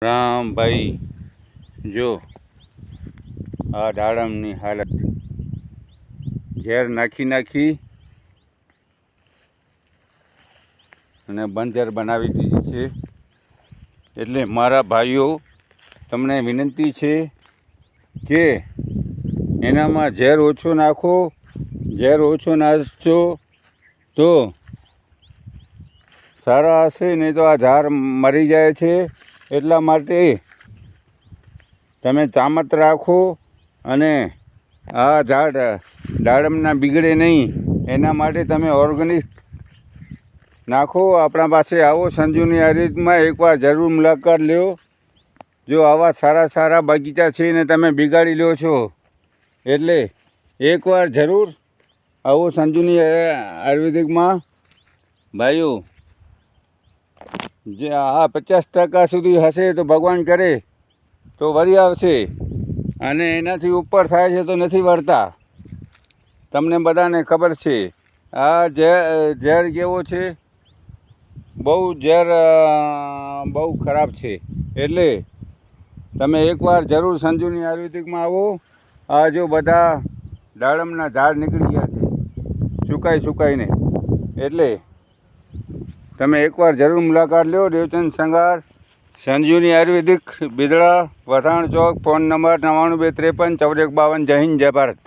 રામ ભાઈ, જો આ દાડમની હાલત ઝેર નાખી અને બંજર બનાવી દીધી છે. એટલે મારા ભાઈઓ, તમને વિનંતી છે કે એનામાં ઝેર ઓછો નાખો. ઝેર ઓછો નાખશો તો સારા હશે, નહીં તો આ ઝાડ મરી જાય છે. એટલા માટે તમે ચામત રાખો અને આ ઝાડ દાડમના બિગડે નહીં, એના માટે તમે ઓર્ગેનિક નાખો. આપણા પાસે આવો સંજુની આયુર્વેદમાં એકવાર જરૂર મુલાકાત લ્યો. જો આવા સારા બગીચા છે ને તમે બિગાડી લ્યો છો, એટલે એકવાર જરૂર આવો સંજુની આયુર્વેદિકમાં. ભાઈઓ, જે આ 50% સુધી હશે તો ભગવાન કરે તો વળી આવશે, અને એનાથી ઉપર થાય છે તો નથી વળતા. તમને બધાને ખબર છે આ ઝેર કેવો છે. બહુ ખરાબ છે. એટલે તમે એકવાર જરૂર સંજુની આયુર્વેદિકમાં આવો. આ જો બધા દાડમના ઝાડ નીકળી ગયા છે સુકાઈને, એટલે તમે એકવાર જરૂર મુલાકાત લો. દેવચંદ સંઘાર, સંજીવની આયુર્વેદિક, બિદડા, વથાણ ચોક. Phone number 92 253 14 52. જય હિન્દ, જય ભારત.